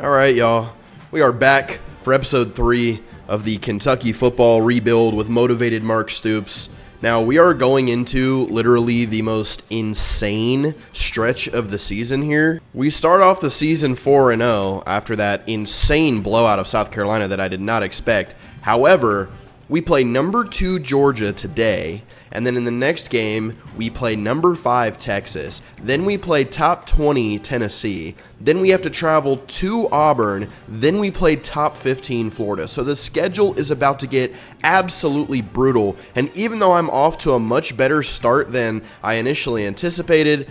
All right, y'all. We are back for episode 3 of the Kentucky football rebuild with motivated Mark Stoops. Now, we are going into literally the most insane stretch of the season here. We start off the season 4-0 after that insane blowout of South Carolina that I did not expect. However, we play number 2 Georgia today, and then in the next game, we play number 5 Texas. Then we play top 20 Tennessee. Then we have to travel to Auburn. Then we play top 15 Florida. So the schedule is about to get absolutely brutal. And even though I'm off to a much better start than I initially anticipated,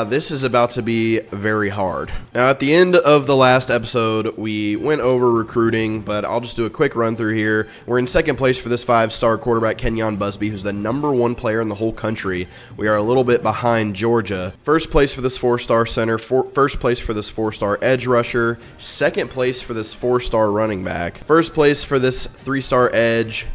this is about to be very hard. Now, at the end of the last episode, we went over recruiting, but I'll just do a quick run through here. We're in second place for this 5-star quarterback, Kenyon Busby, who's the number 1 player in the whole country. We are a little bit behind Georgia. First place for this 4-star center, first place for this 4-star edge rusher, second place for this 4-star running back, first place for this 3-star edge.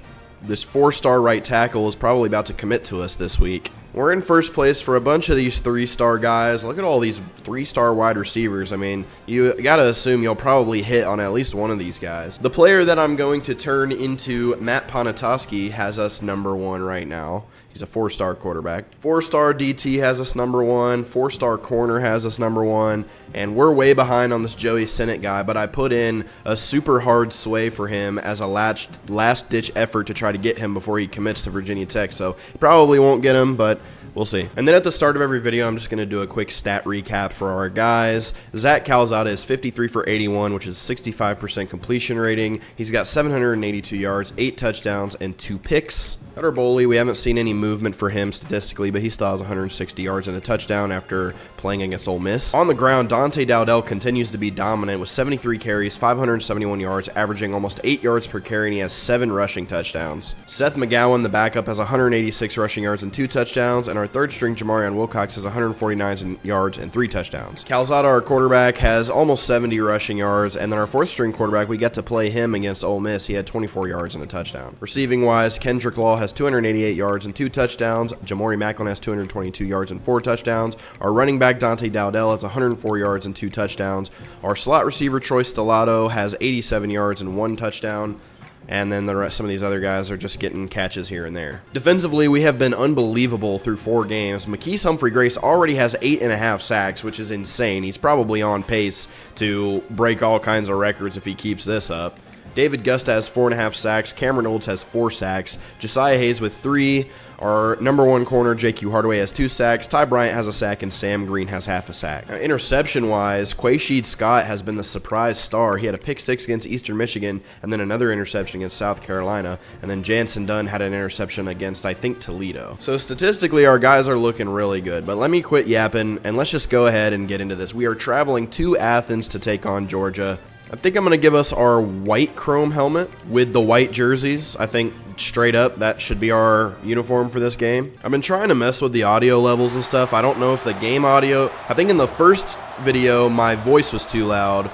This 4-star right tackle is probably about to commit to us this week. We're in first place for a bunch of these 3-star guys. Look at all these 3-star wide receivers. I mean, you got to assume you'll probably hit on at least one of these guys. The player that I'm going to turn into Matt Ponatoski has us number 1 right now. He's a 4-star quarterback. 4-star DT has us number 1. 4-star corner has us number 1. And we're way behind on this Joey Sennett guy, but I put in a super hard sway for him as a last-ditch effort to try to get him before he commits to Virginia Tech. So probably won't get him, but we'll see. And then at the start of every video, I'm just going to do a quick stat recap for our guys. Zach Calzada is 53 for 81, which is 65% completion rating. He's got 782 yards, 8 touchdowns, and 2 picks. Cutter Boley, we haven't seen any movement for him statistically, but he still has 160 yards and a touchdown after playing against Ole Miss. On the ground, Dante Dowdell continues to be dominant with 73 carries, 571 yards, averaging almost 8 yards per carry, and he has 7 rushing touchdowns. Seth McGowan, the backup, has 186 rushing yards and 2 touchdowns, and our third-string Jamarion Wilcox has 149 yards and 3 touchdowns. Calzada, our quarterback, has almost 70 rushing yards, and then our fourth-string quarterback, we get to play him against Ole Miss. He had 24 yards and a touchdown. Receiving-wise, Kendrick Law has 288 yards and 2 touchdowns. Jamori Macklin has 222 yards and 4 touchdowns. Our running back, Dante Dowdell, has 104 yards and 2 touchdowns. Our slot receiver, Troy Stellato, has 87 yards and 1 touchdown. And then some of these other guys are just getting catches here and there. Defensively, we have been unbelievable through 4 games. McKees Humphrey-Grace already has 8.5 sacks, which is insane. He's probably on pace to break all kinds of records if he keeps this up. David Gusta has 4.5 sacks. Cameron Olds has 4 sacks. Josiah Hayes with 3. Our number 1 corner, J.Q. Hardaway, has 2 sacks. Ty Bryant has a sack, and Sam Green has half a sack. Now, interception-wise, Quaysheed Scott has been the surprise star. He had a pick 6 against Eastern Michigan, and then another interception against South Carolina. And then Jansen Dunn had an interception against, I think, Toledo. So statistically, our guys are looking really good. But let me quit yapping, and let's just go ahead and get into this. We are traveling to Athens to take on Georgia. I think I'm going to give us our white chrome helmet with the white jerseys. I think straight up that should be our uniform for this game. I've been trying to mess with the audio levels and stuff. I don't know if the game audio, I think in the first video my voice was too loud,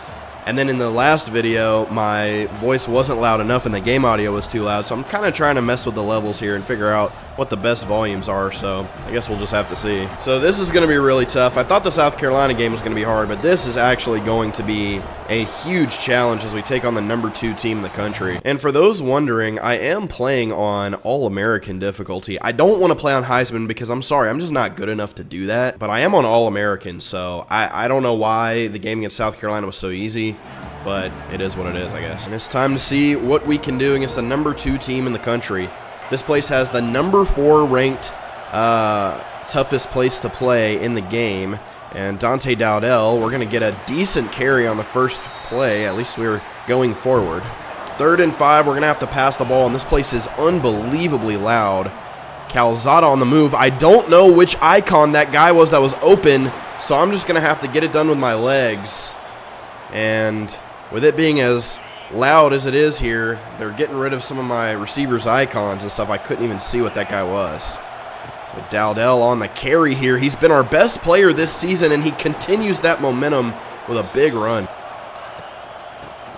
and then in the last video my voice wasn't loud enough and the game audio was too loud. So I'm kind of trying to mess with the levels here and figure out what the best volumes are, so I guess we'll just have to see. So this is going to be really tough. I thought the South Carolina game was going to be hard, but this is actually going to be a huge challenge as we take on the number 2 team in the country. And for those wondering, I am playing on All-American difficulty. I don't want to play on Heisman because I'm sorry, I'm just not good enough to do that, but I am on All-American, so I don't know why the game against South Carolina was so easy, but it is what it is, I guess. And it's time to see what we can do against the number 2 team in the country. This place has the number 4 ranked toughest place to play in the game. And Dante Dowdell, we're going to get a decent carry on the first play. At least we're going forward. 3rd and 5, we're going to have to pass the ball, and this place is unbelievably loud. Calzada on the move. I don't know which icon that guy was that was open, so I'm just going to have to get it done with my legs. And with it being as loud as it is here, they're getting rid of some of my receivers' icons and stuff. I couldn't even see what that guy was. With Dowdell on the carry here, he's been our best player this season, and he continues that momentum with a big run.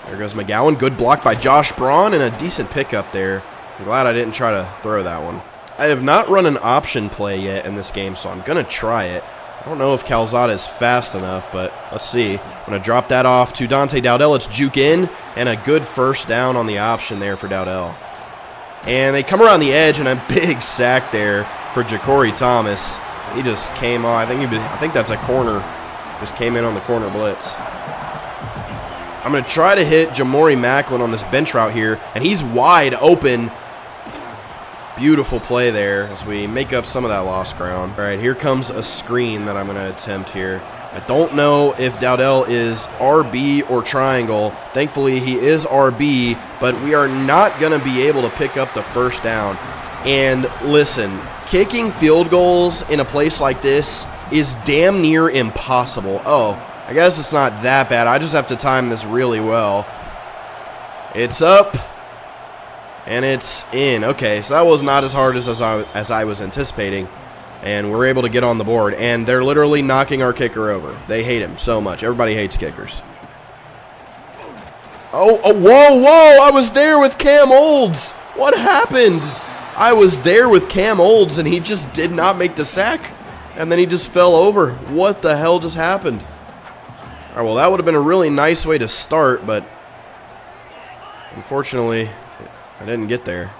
There goes McGowan. Good block by Josh Braun and a decent pickup there. I'm glad I didn't try to throw that one. I have not run an option play yet in this game, so I'm going to try it. I don't know if Calzada is fast enough, but let's see. I'm going to drop that off to Dante Dowdell. Let's juke in, and a good first down on the option there for Dowdell. And they come around the edge, and a big sack there for Ja'Cory Thomas. He just came on. I think that's a corner. Just came in on the corner blitz. I'm going to try to hit Jamori Macklin on this bench route here, and he's wide open. Beautiful play there as we make up some of that lost ground. All right, here comes a screen that I'm going to attempt here. I don't know if Dowdell is RB or triangle. Thankfully, he is RB, but we are not going to be able to pick up the first down. And listen, kicking field goals in a place like this is damn near impossible. Oh, I guess it's not that bad. I just have to time this really well. It's up. And it's in. Okay, so that was not as hard as I was anticipating. And we're able to get on the board. And they're literally knocking our kicker over. They hate him so much. Everybody hates kickers. Oh, whoa. I was there with Cam Olds. What happened? I was there with Cam Olds, and he just did not make the sack. And then he just fell over. What the hell just happened? All right, well, that would have been a really nice way to start, but unfortunately, I didn't get there.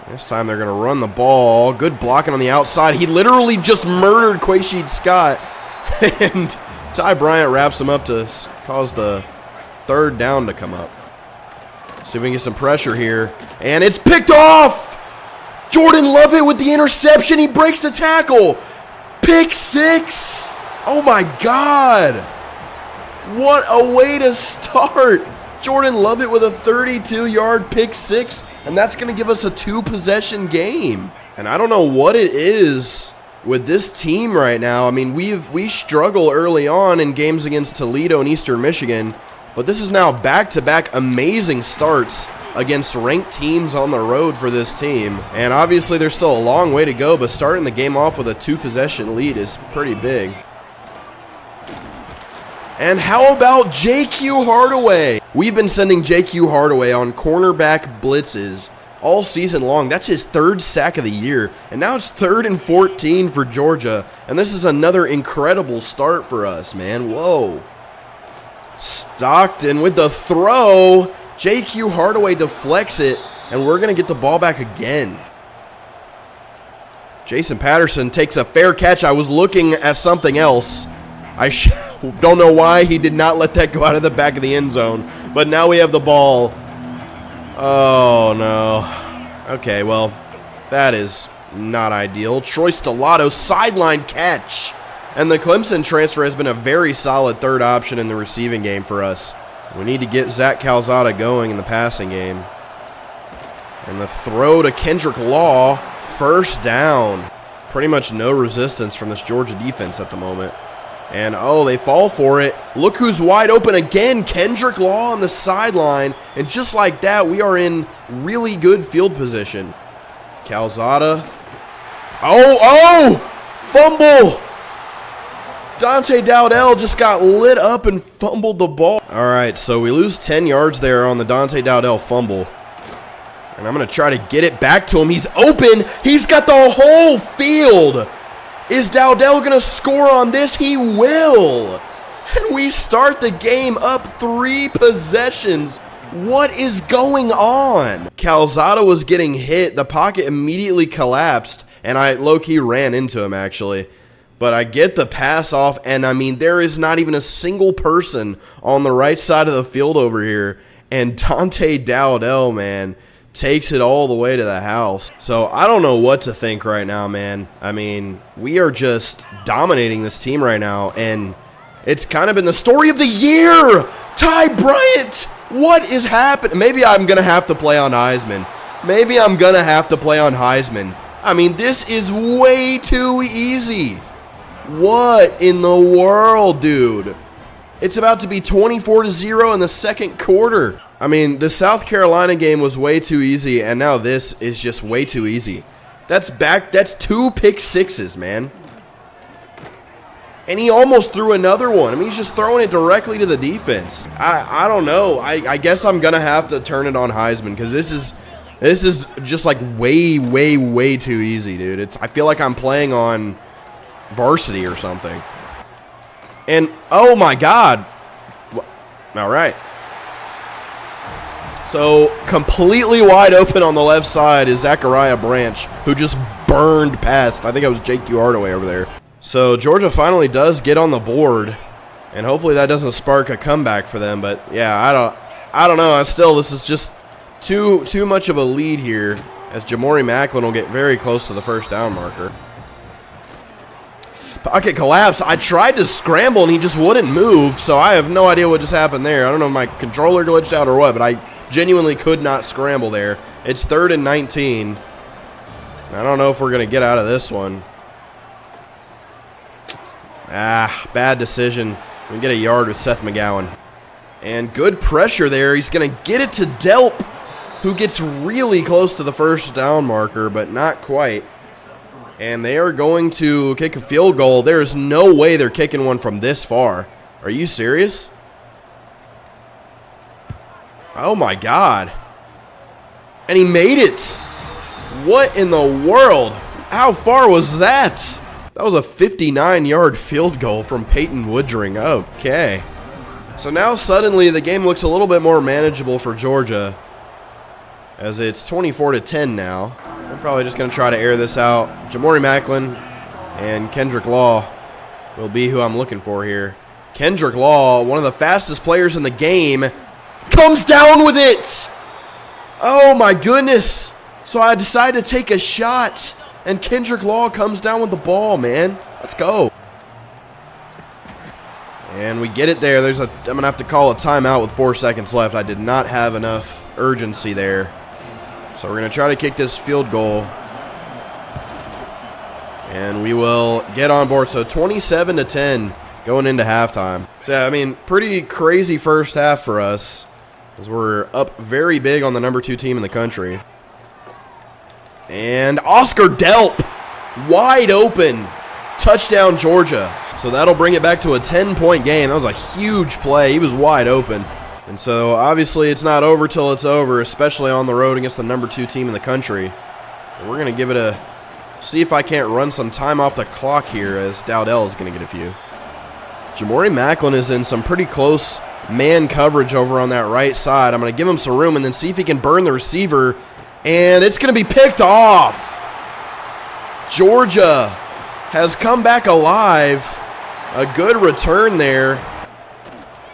This time they're going to run the ball. Good blocking on the outside. He literally just murdered Quashid Scott. And Ty Bryant wraps him up to cause the third down to come up. See if we can get some pressure here. And it's picked off! Jordan Lovett with the interception. He breaks the tackle. Pick six. Oh, my God. What a way to start. Jordan Lovett with a 32-yard pick six, and that's going to give us a two-possession game. And I don't know what it is with this team right now. I mean, we struggle early on in games against Toledo and Eastern Michigan, but this is now back-to-back amazing starts against ranked teams on the road for this team. And obviously there's still a long way to go, but starting the game off with a two-possession lead is pretty big. And how about J.Q. Hardaway? We've been sending J.Q. Hardaway on cornerback blitzes all season long. That's his third sack of the year. And now it's 3rd and 14 for Georgia. And this is another incredible start for us, man. Whoa. Stockton with the throw. J.Q. Hardaway deflects it. And we're going to get the ball back again. Jason Patterson takes a fair catch. I was looking at something else. I don't know why he did not let that go out of the back of the end zone. But now we have the ball. Oh, no. Okay, well, that is not ideal. Troy Stellato, sideline catch. And the Clemson transfer has been a very solid third option in the receiving game for us. We need to get Zach Calzada going in the passing game. And the throw to Kendrick Law, first down. Pretty much no resistance from this Georgia defense at the moment. And, oh, they fall for it. Look who's wide open again. Kendrick Law on the sideline. And just like that, we are in really good field position. Calzada. Oh! Fumble! Dante Dowdell just got lit up and fumbled the ball. All right, so we lose 10 yards there on the Dante Dowdell fumble. And I'm going to try to get it back to him. He's open. He's got the whole field. Is Dowdell going to score on this? He will. And we start the game up 3 possessions. What is going on? Calzada was getting hit. The pocket immediately collapsed, and I low-key ran into him, actually. But I get the pass off, and, I mean, there is not even a single person on the right side of the field over here. And Dante Dowdell, man, takes it all the way to the house. So I don't know what to think right now, man. I mean, we are just dominating this team right now, and it's kind of been the story of the year. Ty Bryant, what is happening? Maybe I'm going to have to play on Heisman. I mean, this is way too easy. What in the world, dude? It's about to be 24-0 in the second quarter. I mean, the South Carolina game was way too easy, and now this is just way too easy. That's 2 pick sixes, man. And he almost threw another one. I mean, he's just throwing it directly to the defense. I don't know. I guess I'm going to have to turn it on Heisman because this is just like way, way, way too easy, dude. I feel like I'm playing on varsity or something. And, oh my God. All right. So, completely wide open on the left side is Zachariah Branch, who just burned past. I think it was J.Q. Hardaway over there. So, Georgia finally does get on the board, and hopefully that doesn't spark a comeback for them. But, yeah, I don't know. This is just too much of a lead here, as Jamori Macklin will get very close to the first down marker. Pocket collapse. I tried to scramble, and he just wouldn't move, so I have no idea what just happened there. I don't know if my controller glitched out or what, but I genuinely could not scramble there. It's 3rd and 19. I don't know if we're going to get out of this one. Bad decision. We get a yard with Seth McGowan. And good pressure there. He's going to get it to Delp, who gets really close to the first down marker, but not quite. And they are going to kick a field goal. There's no way they're kicking one from this far. Are you serious? Oh, my God. And he made it. What in the world? How far was that? That was a 59-yard field goal from Peyton Woodring. Okay. So now suddenly the game looks a little bit more manageable for Georgia, as it's 24-10 now. We're probably just going to try to air this out. Jamori Macklin and Kendrick Law will be who I'm looking for here. Kendrick Law, one of the fastest players in the game, comes down with it. Oh, my goodness. So I decided to take a shot, and Kendrick Law comes down with the ball, man. Let's go. And we get it there. I'm going to have to call a timeout with 4 seconds left. I did not have enough urgency there. So we're going to try to kick this field goal. And we will get on board. So 27-10 going into halftime. So, yeah, I mean, pretty crazy first half for us, as we're up very big on the number 2 team in the country. And Oscar Delp, wide open. Touchdown, Georgia. So that'll bring it back to a 10-point game. That was a huge play. He was wide open. And so, obviously, it's not over till it's over, especially on the road against the number 2 team in the country. But we're going to give it a see if I can't run some time off the clock here, as Dowdell is going to get a few. Jamori Macklin is in some pretty close man coverage over on that right side. I'm going to give him some room and then see if he can burn the receiver. And it's going to be picked off. Georgia has come back alive. A good return there.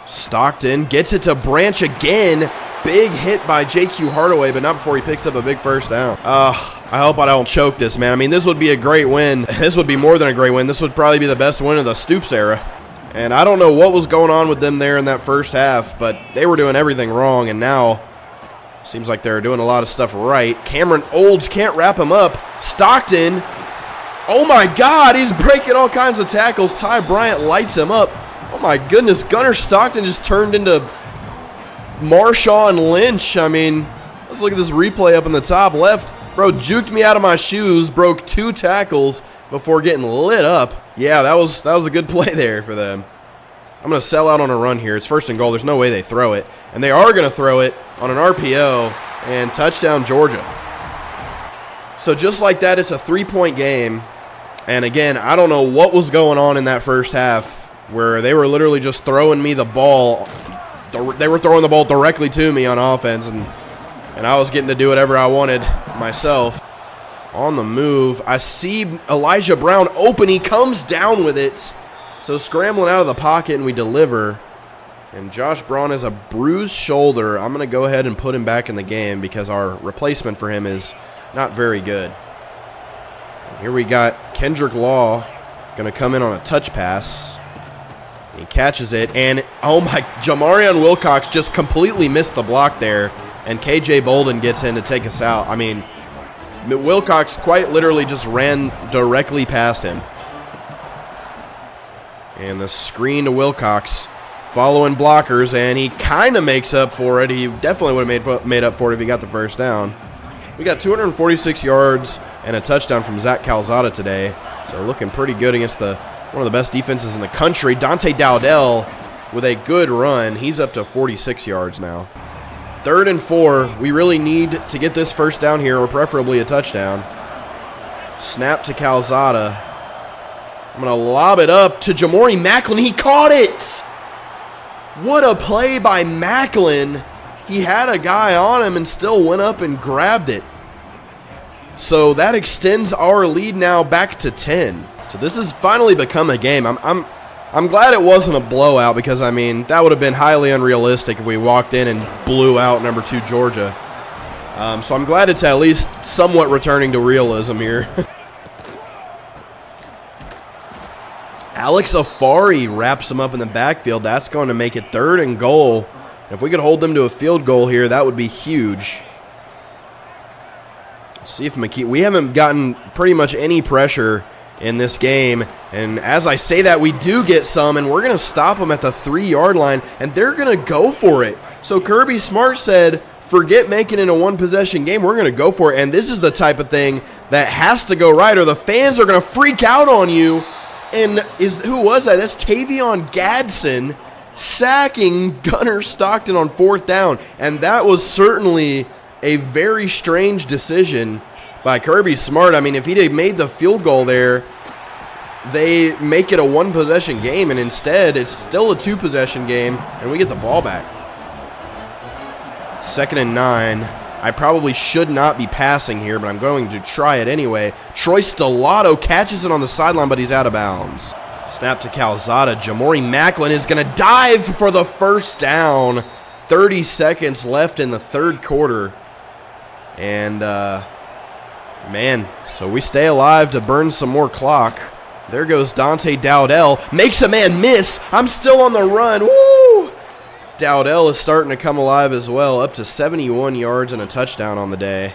Stockton gets it to Branch again. Big hit by J.Q. Hardaway, but not before he picks up a big first down. I hope I don't choke this, man. I mean, this would be a great win. This would be more than a great win. This would probably be the best win of the Stoops era. And I don't know what was going on with them there in that first half, but they were doing everything wrong, and now seems like they're doing a lot of stuff right. Cameron Olds can't wrap him up. Stockton, oh my God, he's breaking all kinds of tackles. Ty Bryant lights him up. Oh my goodness, Gunnar Stockton just turned into Marshawn Lynch. I mean, let's look at this replay up in the top left. Bro juked me out of my shoes, broke 2 tackles before getting lit up. Yeah, that was a good play there for them. I'm going to sell out on a run here. It's 1st and goal. There's no way they throw it. And they are going to throw it on an RPO, and touchdown Georgia. So just like that, it's a 3-point game. And again, I don't know what was going on in that first half, where they were literally just throwing me the ball. They were throwing the ball directly to me on offense, and I was getting to do whatever I wanted myself. On the move, I see Elijah Brown open. He comes down with it. So scrambling out of the pocket, and we deliver. And Josh Braun has a bruised shoulder. I'm going to go ahead and put him back in the game because our replacement for him is not very good. Here we got Kendrick Law going to come in on a touch pass. He catches it, and oh my, Jamarion Wilcox just completely missed the block there, and KJ Bolden gets in to take us out. I mean, Wilcox quite literally just ran directly past him. And the screen to Wilcox, following blockers, and he kind of makes up for it. He definitely would have made up for it if he got the first down. We got 246 yards and a touchdown from Zach Calzada today, so looking pretty good against one of the best defenses in the country. Dante Dowdell with a good run. He's up to 46 yards now. 3rd and 4. We really need to get this first down here, or preferably a touchdown. Snap to Calzada. I'm going to lob it up to Jamori Macklin. He caught it. What a play by Macklin. He had a guy on him and still went up and grabbed it. So that extends our lead now back to 10. So this has finally become a game. I'm glad it wasn't a blowout because, I mean, that would have been highly unrealistic if we walked in and blew out number 2 Georgia. So I'm glad it's at least somewhat returning to realism here. Alex Afari wraps him up in the backfield. That's going to make it 3rd and goal. If we could hold them to a field goal here, that would be huge. Let's see if McKee... We haven't gotten pretty much any pressure in this game. And as I say that, we do get some, and we're going to stop them at the 3-yard line, and they're going to go for it. So Kirby Smart said, forget making it a one-possession game. We're going to go for it. And this is the type of thing that has to go right, or the fans are going to freak out on you. And who was that? That's Tavion Gadsden sacking Gunnar Stockton on 4th down. And that was certainly a very strange decision by Kirby Smart. I mean, if he'd have made the field goal there, they make it a one-possession game, and instead it's still a 2-possession game, and we get the ball back. 2nd and 9. I probably should not be passing here, but I'm going to try it anyway. Troy Stellato catches it on the sideline, but he's out of bounds. Snap to Calzada. Jamori Macklin is going to dive for the 1st down. 30 seconds left in the 3rd quarter. And, man, so we stay alive to burn some more clock. There goes Dante Dowdell. Makes a man miss. I'm still on the run. Woo! Dowdell is starting to come alive as well, up to 71 yards and a touchdown on the day.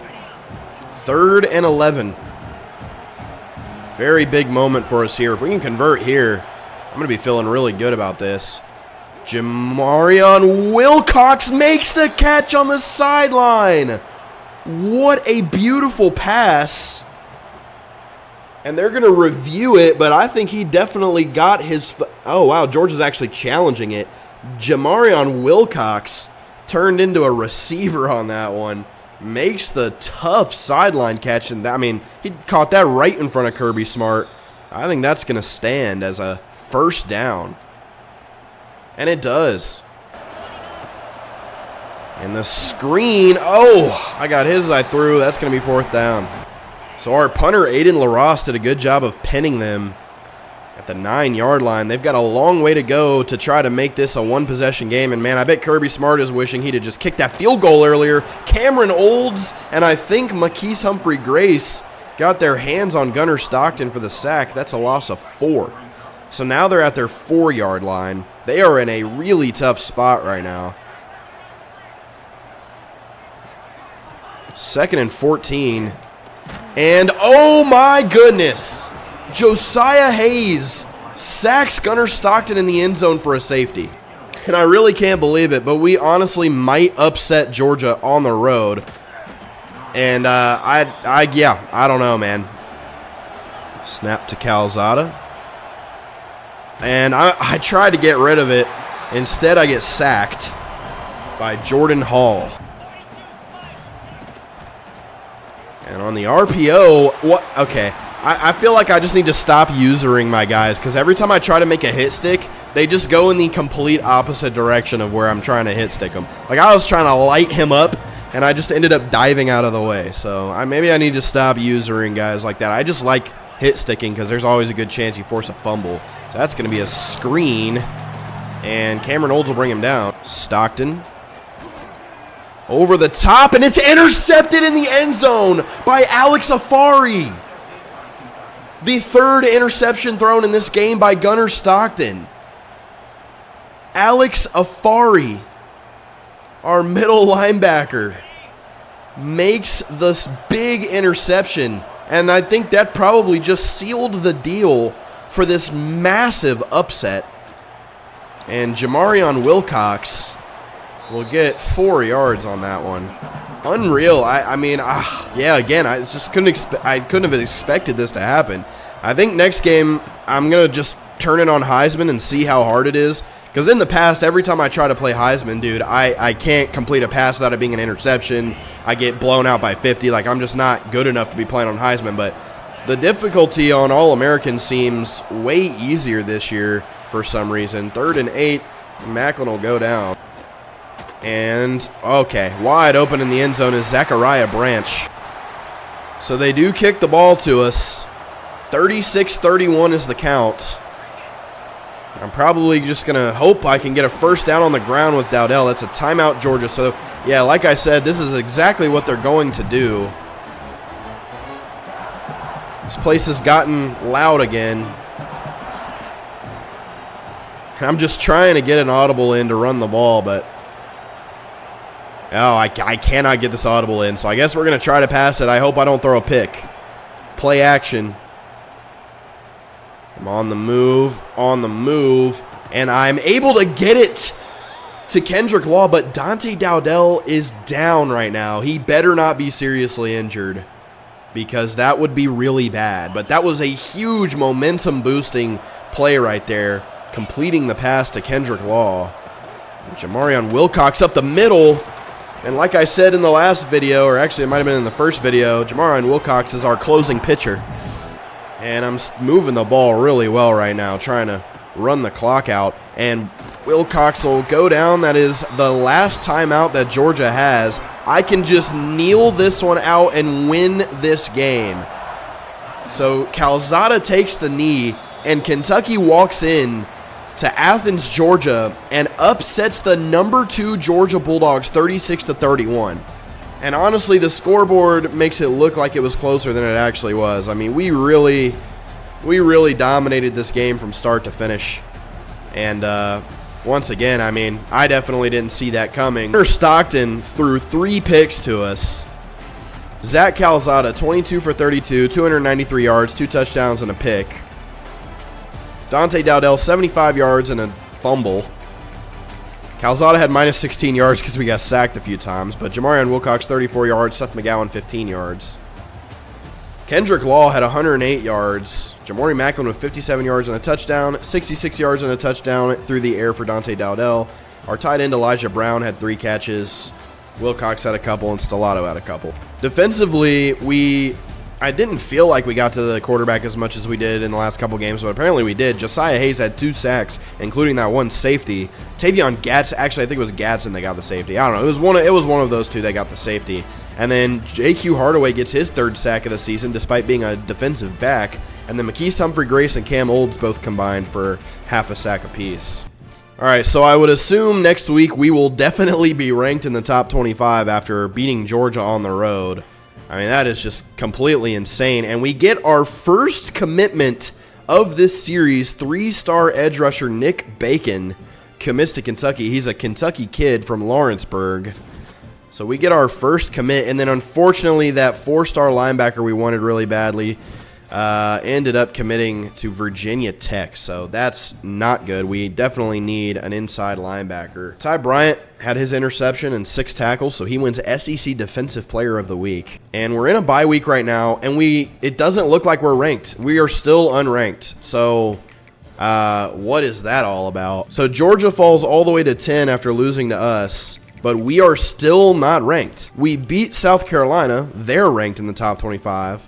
3rd and 11. Very big moment for us here. If we can convert here, I'm going to be feeling really good about this. Jamarion Wilcox makes the catch on the sideline. What a beautiful pass. And they're going to review it, but I think he definitely got his... Oh, wow, Georgia's actually challenging it. Jamarion Wilcox turned into a receiver on that one. Makes the tough sideline catch. And I mean, he caught that right in front of Kirby Smart. I think that's going to stand as a 1st down. And it does. And the screen. Oh, I got his I threw. That's going to be 4th down. So our punter, Aiden LaRosse, did a good job of pinning them at the 9-yard line. They've got a long way to go to try to make this a one-possession game. And, man, I bet Kirby Smart is wishing he'd have just kicked that field goal earlier. Cameron Olds and I think Maquise Humphrey-Grace got their hands on Gunnar Stockton for the sack. That's a loss of 4. So now they're at their 4-yard line. They are in a really tough spot right now. 2nd and 14. And, oh, my goodness. Josiah Hayes sacks Gunnar Stockton in the end zone for a safety. And I really can't believe it, but we honestly might upset Georgia on the road. And, I don't know, man. Snap to Calzada. And I tried to get rid of it. Instead, I get sacked by Jordan Hall. And on the RPO, what? Okay. I feel like I just need to stop usuring my guys because every time I try to make a hit stick, they just go in the complete opposite direction of where I'm trying to hit stick them. Like I was trying to light him up, and I just ended up diving out of the way. So maybe I need to stop usuring guys like that. I just like hit sticking because there's always a good chance you force a fumble. So that's going to be a screen, and Cameron Olds will bring him down. Stockton. Over the top, and it's intercepted in the end zone by Alex Afari. The 3rd interception thrown in this game by Gunnar Stockton. Alex Afari, our middle linebacker, makes this big interception. And I think that probably just sealed the deal for this massive upset. And Jamarion Wilcox will get 4 yards on that one. Unreal. Yeah, again, I just couldn't have expected this to happen. I think next game I'm going to just turn it on Heisman and see how hard it is. Because in the past, every time I try to play Heisman, dude, I can't complete a pass without it being an interception. I get blown out by 50. Like, I'm just not good enough to be playing on Heisman. But The difficulty on All-American seems way easier this year for some reason. 3rd and 8, Macklin will go down. And, okay, wide open in the end zone is Zachariah Branch. So they do kick the ball to us. 36-31 is the count. I'm probably just going to hope I can get a first down on the ground with Dowdell. That's a timeout, Georgia. So, yeah, like I said, this is exactly what they're going to do. This place has gotten loud again. And I'm just trying to get an audible in to run the ball, but oh, I cannot get this audible in. So I guess we're going to try to pass it. I hope I don't throw a pick. Play action. I'm on the move, and I'm able to get it to Kendrick Law, but Dante Dowdell is down right now. He better not be seriously injured, because that would be really bad. But that was a huge momentum-boosting play right there, completing the pass to Kendrick Law. Jamarion Wilcox up the middle, and like I said in the last video, or actually it might have been in the first video, Jamarion Wilcox is our closing pitcher. And I'm moving the ball really well right now, trying to run the clock out. And Wilcox will go down. That is the last timeout that Georgia has. I can just kneel this one out and win this game. So Calzada takes the knee, and Kentucky walks in to Athens, Georgia, and upsets the number 2 Georgia Bulldogs 36-31. And honestly, the scoreboard makes it look like it was closer than it actually was. I mean, we really dominated this game from start to finish. And once again, I mean, I definitely didn't see that coming. Stockton threw 3 picks to us. Zach Calzada, 22 for 32, 293 yards, 2 touchdowns, and a pick. Dante Dowdell, 75 yards and a fumble. Calzada had minus 16 yards because we got sacked a few times, but Jamarion Wilcox, 34 yards, Seth McGowan, 15 yards. Kendrick Law had 108 yards. Jamori Macklin with 57 yards and a touchdown, 66 yards and a touchdown through the air for Dante Dowdell. Our tight end Elijah Brown had 3 catches. Wilcox had a couple, and Stellato had a couple. Defensively, I didn't feel like we got to the quarterback as much as we did in the last couple games, but apparently we did. Josiah Hayes had 2 sacks, including that one safety. Tavion Gatz, actually I think it was Gatson that got the safety. I don't know. It was one of those two that got the safety. And then J.Q. Hardaway gets his 3rd sack of the season despite being a defensive back. And then McKees Humphrey Grace and Cam Olds both combined for half a sack apiece. All right, so I would assume next week we will definitely be ranked in the top 25 after beating Georgia on the road. I mean, that is just completely insane. And we get our first commitment of this series. 3-star edge rusher Nick Bacon commits to Kentucky. He's a Kentucky kid from Lawrenceburg. So we get our first commit. And then unfortunately, that 4-star linebacker we wanted really badly ended up committing to Virginia Tech. So that's not good. We definitely need an inside linebacker. Ty Bryant had his interception and 6 tackles, so he wins SEC Defensive Player of the Week. And we're in a bye week right now, and it doesn't look like we're ranked. We are still unranked. So what is that all about? So Georgia falls all the way to 10 after losing to us, but we are still not ranked. We beat South Carolina. They're ranked in the top 25.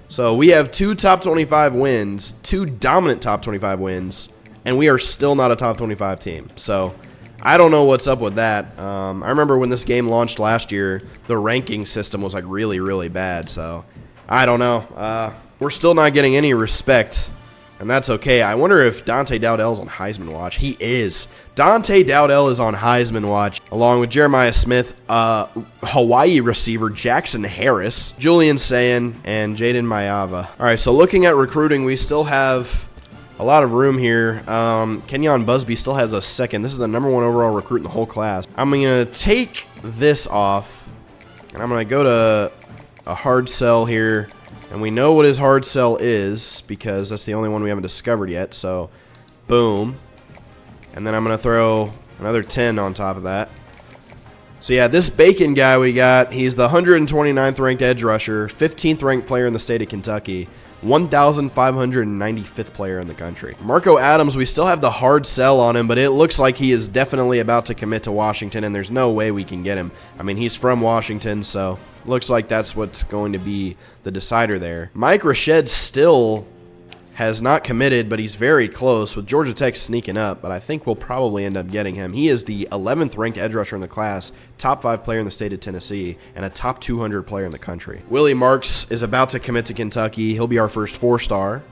So we have 2 top 25 wins, 2 dominant top 25 wins, and we are still not a top 25 team. So I don't know what's up with that. I remember when this game launched last year, the ranking system was like really, really bad. So I don't know. We're still not getting any respect, and that's okay. I wonder if Dante Dowdell's on Heisman watch. He is. Dante Dowdell is on Heisman watch, along with Jeremiah Smith, Hawaii receiver Jackson Harris, Julian Sayin, and Jaden Mayava. All right, so looking at recruiting, we still have a lot of room here. Kenyon Busby still has a 2nd. This is the number 1 overall recruit in the whole class. I'm going to take this off, and I'm going to go to a hard sell here. And we know what his hard sell is because that's the only one we haven't discovered yet. So, boom. And then I'm going to throw another 10 on top of that. So, yeah, this Bacon guy we got, he's the 129th ranked edge rusher, 15th ranked player in the state of Kentucky. 1,595th player in the country. Marco Adams, we still have the hard sell on him, but it looks like he is definitely about to commit to Washington, and there's no way we can get him. I mean, he's from Washington, so looks like that's what's going to be the decider there. Mike Rashed still has not committed, but he's very close with Georgia Tech sneaking up, but I think we'll probably end up getting him. He is the 11th ranked edge rusher in the class, top 5 player in the state of Tennessee, and a top 200 player in the country. Willie Marks is about to commit to Kentucky. He'll be our first 4-star.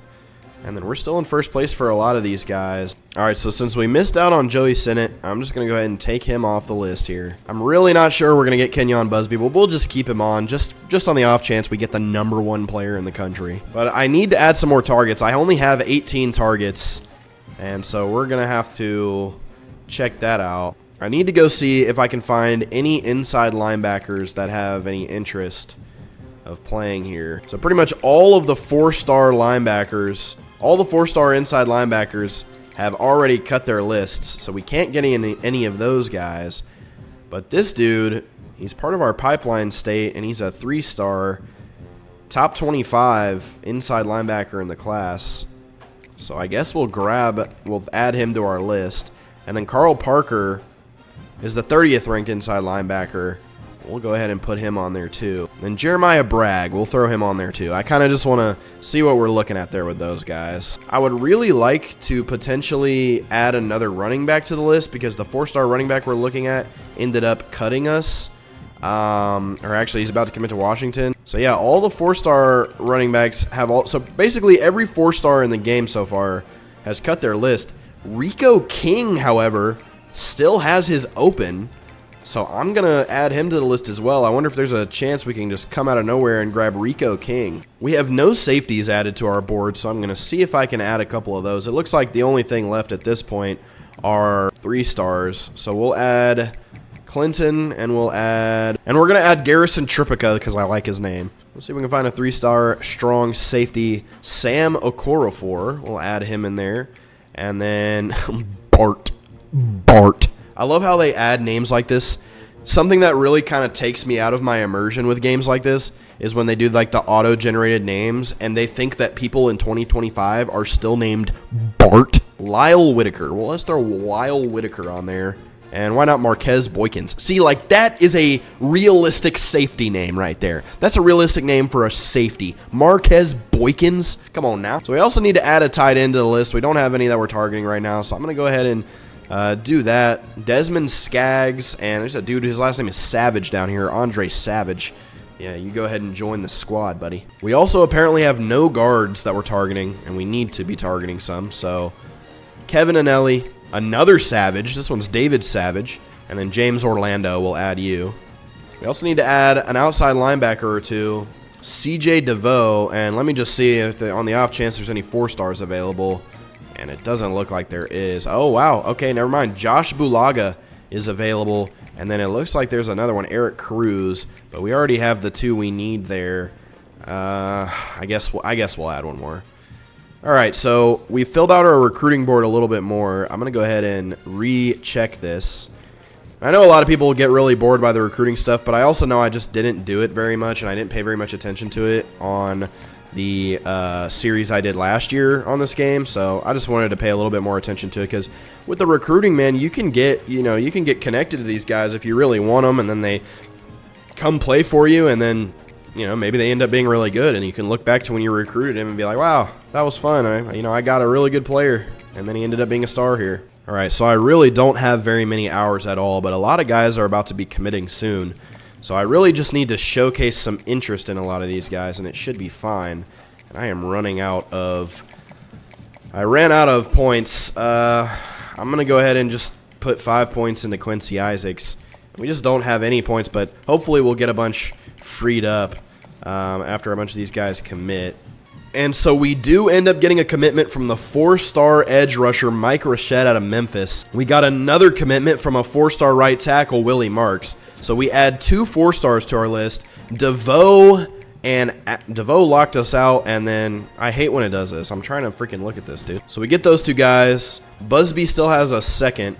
And then we're still in first place for a lot of these guys. All right, so since we missed out on Joey Sinnott, I'm just going to go ahead and take him off the list here. I'm really not sure we're going to get Kenyon Busby, but we'll just keep him on just on the off chance we get the #1 player in the country. But I need to add some more targets. I only have 18 targets, and so we're going to have to check that out. I need to go see if I can find any inside linebackers that have any interest of playing here. So pretty much all of the 4-star linebackers, all the 4-star inside linebackers have already cut their lists, so we can't get any of those guys. But this dude, he's part of our pipeline state, and he's a 3-star, top 25 inside linebacker in the class. So I guess we'll add him to our list. And then Carl Parker is the 30th ranked inside linebacker. We'll go ahead and put him on there too. Then Jeremiah Bragg, we'll throw him on there too. I kind of just want to see what we're looking at there with those guys. I would really like to potentially add another running back to the list because the 4-star running back we're looking at ended up cutting us. Or actually, he's about to commit to Washington. So yeah, all the 4-star running backs have all. So basically, every 4-star in the game so far has cut their list. Rico King, however, still has his open. So I'm going to add him to the list as well. I wonder if there's a chance we can just come out of nowhere and grab Rico King. We have no safeties added to our board, so I'm going to see if I can add a couple of those. It looks like the only thing left at this point are 3-stars. So we'll add Clinton, and we're going to add Garrison Tripica because I like his name. Let's see if we can find a 3-star strong safety, Sam Okorafor. We'll add him in there. And then Bart. I love how they add names like this. Something that really kind of takes me out of my immersion with games like this is when they do like the auto-generated names and they think that people in 2025 are still named Bart. Lyle Whitaker. Well, let's throw Lyle Whitaker on there. And why not Marquez Boykins? See, like that is a realistic safety name right there. That's a realistic name for a safety. Marquez Boykins. Come on now. So we also need to add a tight end to the list. We don't have any that we're targeting right now, so I'm going to go ahead and do that. Desmond Skaggs, and there's a dude, his last name is Savage down here, Andre Savage. Yeah, you go ahead and join the squad, buddy. We also apparently have no guards that we're targeting, and we need to be targeting some. So Kevin Anelli, another Savage. This one's David Savage, and then James Orlando will add you. We also need to add an outside linebacker or two, CJ DeVoe, and let me just see if on the off chance there's any 4-stars available. And it doesn't look like there is. Oh, wow. Okay, never mind. Josh Bulaga is available. And then it looks like there's another one, Eric Cruz. But we already have the 2 we need there. I guess we'll add one more. All right, so we filled out our recruiting board a little bit more. I'm going to go ahead and recheck this. I know a lot of people get really bored by the recruiting stuff, but I also know I just didn't do it very much, and I didn't pay very much attention to it on the series I did last year on this game, so I just wanted to pay a little bit more attention to it because with the recruiting, man, you can get connected to these guys if you really want them, and then they come play for you, and then maybe they end up being really good, and you can look back to when you recruited him and be like, wow, that was fun. I got a really good player, and then he ended up being a star here. All right, so I really don't have very many hours at all, but a lot of guys are about to be committing soon. So I really just need to showcase some interest in a lot of these guys, and it should be fine. And I am running out of... I ran out of points. I'm going to go ahead and just put 5 points into Quincy Isaacs. We just don't have any points, but hopefully we'll get a bunch freed up after a bunch of these guys commit. And so we do end up getting a commitment from the 4-star edge rusher Mike Rashed out of Memphis. We got another commitment from a 4-star right tackle, Willie Marks. So we add 2 4-stars to our list. DeVoe locked us out, and then I hate when it does this. I'm trying to freaking look at this, dude. So we get those 2 guys. Busby still has a second.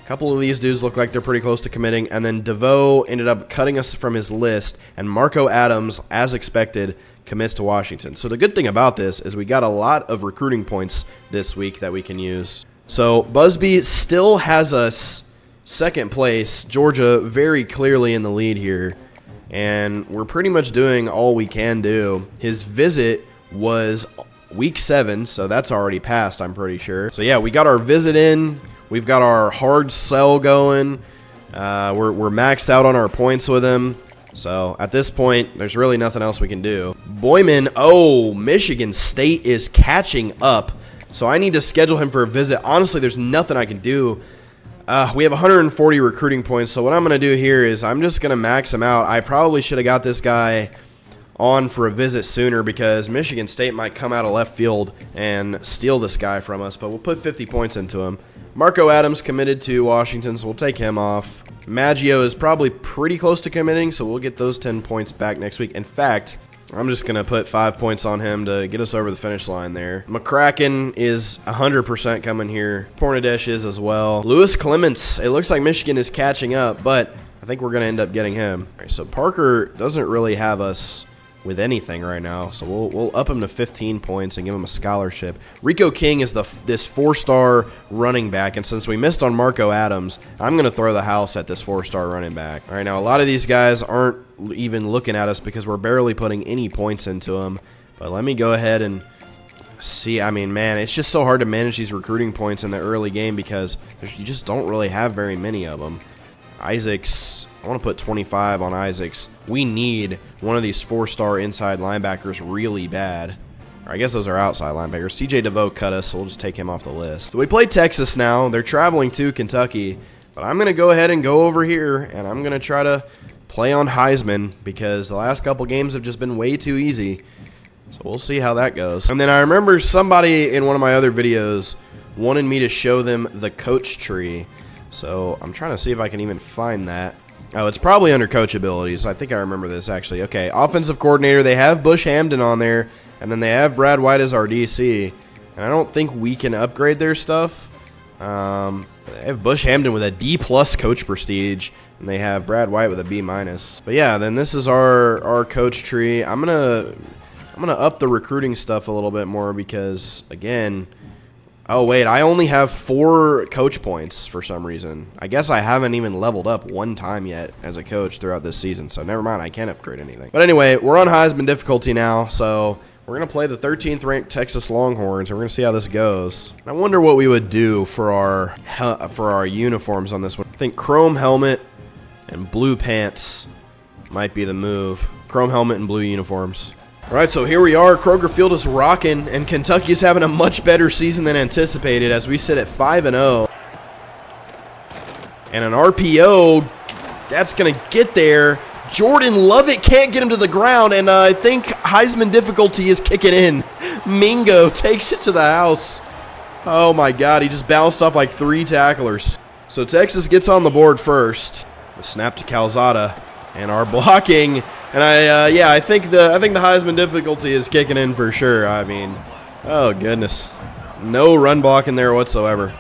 A couple of these dudes look like they're pretty close to committing, and then DeVoe ended up cutting us from his list, and Marco Adams, as expected, commits to Washington. So the good thing about this is we got a lot of recruiting points this week that we can use. So Busby still has us second place. Georgia very clearly in the lead here, and we're pretty much doing all we can do. His visit was week 7, so that's already passed, I'm pretty sure. So yeah, we got our visit in. We've got our hard sell going. We're maxed out on our points with him. So at this point, there's really nothing else we can do. Boyman, Michigan State is catching up. So I need to schedule him for a visit. Honestly, there's nothing I can do. We have 140 recruiting points. So what I'm going to do here is I'm just going to max him out. I probably should have got this guy on for a visit sooner because Michigan State might come out of left field and steal this guy from us. But we'll put 50 points into him. Marco Adams committed to Washington, so we'll take him off. Maggio is probably pretty close to committing, so we'll get those 10 points back next week. In fact, I'm just going to put 5 points on him to get us over the finish line there. McCracken is 100% coming here. Pornadesh is as well. Lewis Clements, it looks like Michigan is catching up, but I think we're going to end up getting him. All right, so Parker doesn't really have us with anything right now, so we'll up him to 15 points and give him a scholarship. Rico King is this 4-star running back, and since we missed on Marco Adams, I'm going to throw the house at this 4-star running back. All right, now a lot of these guys aren't even looking at us because we're barely putting any points into them, but let me go ahead and see. I mean, man, it's just so hard to manage these recruiting points in the early game because you just don't really have very many of them. Isaacs, I want to put 25 on Isaacs. We need one of these 4-star inside linebackers really bad. Or I guess those are outside linebackers. CJ DeVoe cut us, so we'll just take him off the list. So we play Texas now. They're traveling to Kentucky. But I'm going to go ahead and go over here, and I'm going to try to play on Heisman because the last couple games have just been way too easy. So we'll see how that goes. And then I remember somebody in one of my other videos wanted me to show them the coach tree. So I'm trying to see if I can even find that. Oh, it's probably under coach abilities. I think I remember this, actually. Okay, offensive coordinator. They have Bush Hamden on there, and then they have Brad White as our DC. And I don't think we can upgrade their stuff. They have Bush Hamden with a D+ coach prestige, and they have Brad White with a B-. But yeah, then this is our coach tree. I'm gonna up the recruiting stuff a little bit more because, again... Oh, wait, I only have 4 coach points for some reason. I guess I haven't even leveled up one time yet as a coach throughout this season, so never mind, I can't upgrade anything. But anyway, we're on Heisman difficulty now, so we're going to play the 13th ranked Texas Longhorns, and we're going to see how this goes. I wonder what we would do for our uniforms on this one. I think chrome helmet and blue pants might be the move. Chrome helmet and blue uniforms. All right, so here we are. Kroger Field is rocking, and Kentucky's having a much better season than anticipated as we sit at 5-0. And an RPO, that's going to get there. Jordan Lovett can't get him to the ground, and I think Heisman difficulty is kicking in. Mingo takes it to the house. Oh, my God, he just bounced off like 3 tacklers. So Texas gets on the board first. The snap to Calzada, and our blocking... And I think the Heisman difficulty is kicking in for sure. I mean, oh goodness, no run blocking there whatsoever.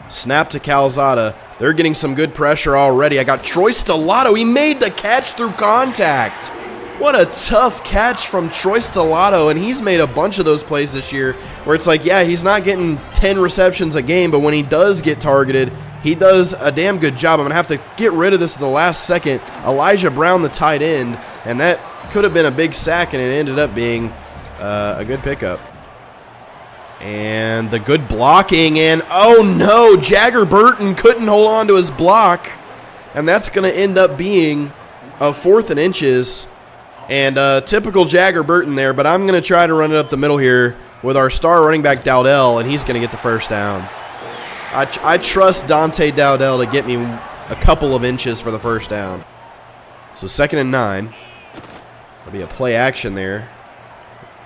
Snap to Calzada. They're getting some good pressure already. I got Troy Stellato. He made the catch through contact. What a tough catch from Troy Stellato, and he's made a bunch of those plays this year where it's like, yeah, he's not getting 10 receptions a game, but when he does get targeted, he does a damn good job. I'm going to have to get rid of this at the last second. Elijah Brown, the tight end, and that could have been a big sack, and it ended up being a good pickup. And the good blocking, and oh no, Jagger Burton couldn't hold on to his block, and that's going to end up being a 4th and inches. And typical Jagger Burton there, but I'm going to try to run it up the middle here with our star running back Dowdell, and he's going to get the first down. I trust Dante Dowdell to get me a couple of inches for the first down. So 2nd and 9. There'll be a play action there.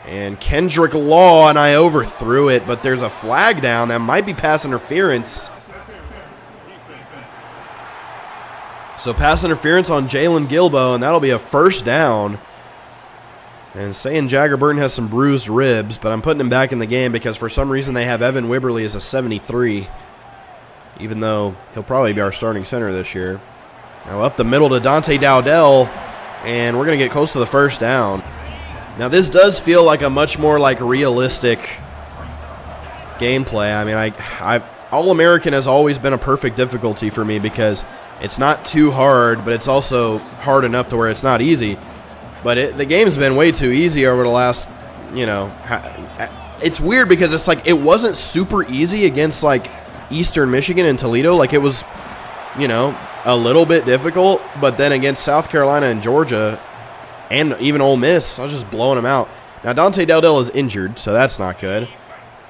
And Kendrick Law, and I overthrew it, but there's a flag down. That might be pass interference. So pass interference on Jalen Gilbo, and that'll be a first down. And saying Jagger Burton has some bruised ribs, but I'm putting him back in the game because for some reason they have Evan Wibberly as a 73. even though he'll probably be our starting center this year. Now up the middle to Dante Dowdell, and we're going to get close to the first down. Now this does feel like a much more like realistic gameplay. I mean, All-American has always been a perfect difficulty for me because it's not too hard, but it's also hard enough to where it's not easy. But the game's been way too easy over the last, you know, it's weird because it's like it wasn't super easy against like Eastern Michigan and Toledo. Like it was, you know, a little bit difficult, but then against South Carolina and Georgia and even Ole Miss, I was just blowing them out. Now Dante Dowdell is injured, so that's not good.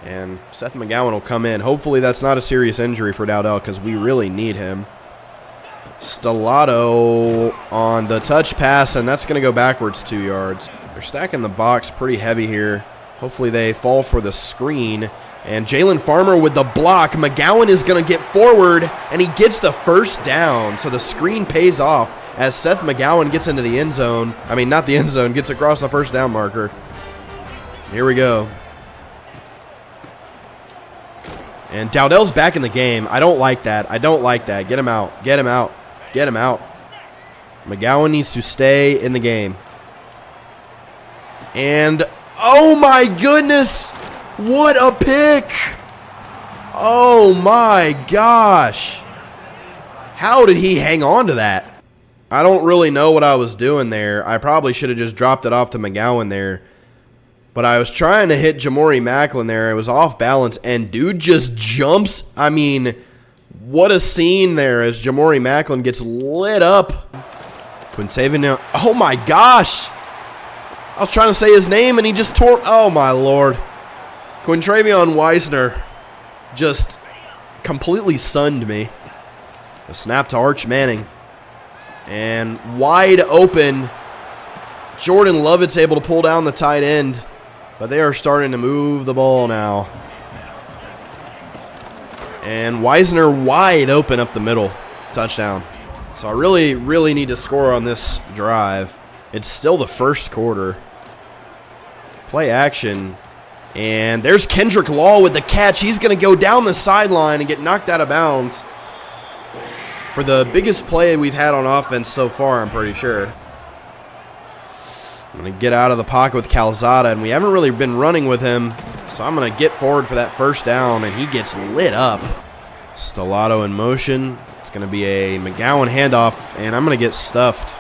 And Seth McGowan will come in. Hopefully that's not a serious injury for Dowdell because we really need him. Stellato on the touch pass, and that's going to go backwards 2 yards. They're stacking the box pretty heavy here. Hopefully they fall for the screen. And Jalen Farmer with the block. McGowan is going to get forward, and he gets the first down. So the screen pays off as Seth McGowan gets into the end zone. I mean, not the end zone, gets across the first down marker. Here we go. And Dowdell's back in the game. I don't like that. I don't like that. Get him out. Get him out. Get him out. McGowan needs to stay in the game. And, oh my goodness, what a pick. Oh my gosh. How did he hang on to that? I don't really know what I was doing there. I probably should have just dropped it off to McGowan there. But I was trying to hit Jamori Macklin there. It was off balance, and dude just jumps. I mean, what a scene there as Jamori Macklin gets lit up. Quintavion, oh my gosh. I was trying to say his name, and he just tore. Oh my lord. Quintravion Weisner just completely sunned me. A snap to Arch Manning. And wide open. Jordan Lovett's able to pull down the tight end. But they are starting to move the ball now. And Weisner wide open up the middle. Touchdown. So I really, really need to score on this drive. It's still the first quarter. Play action. And there's Kendrick Law with the catch. He's going to go down the sideline and get knocked out of bounds. For the biggest play we've had on offense so far, I'm pretty sure. I'm going to get out of the pocket with Calzada, and we haven't really been running with him, so I'm going to get forward for that first down, and he gets lit up. Stellato in motion. It's going to be a McGowan handoff, and I'm going to get stuffed.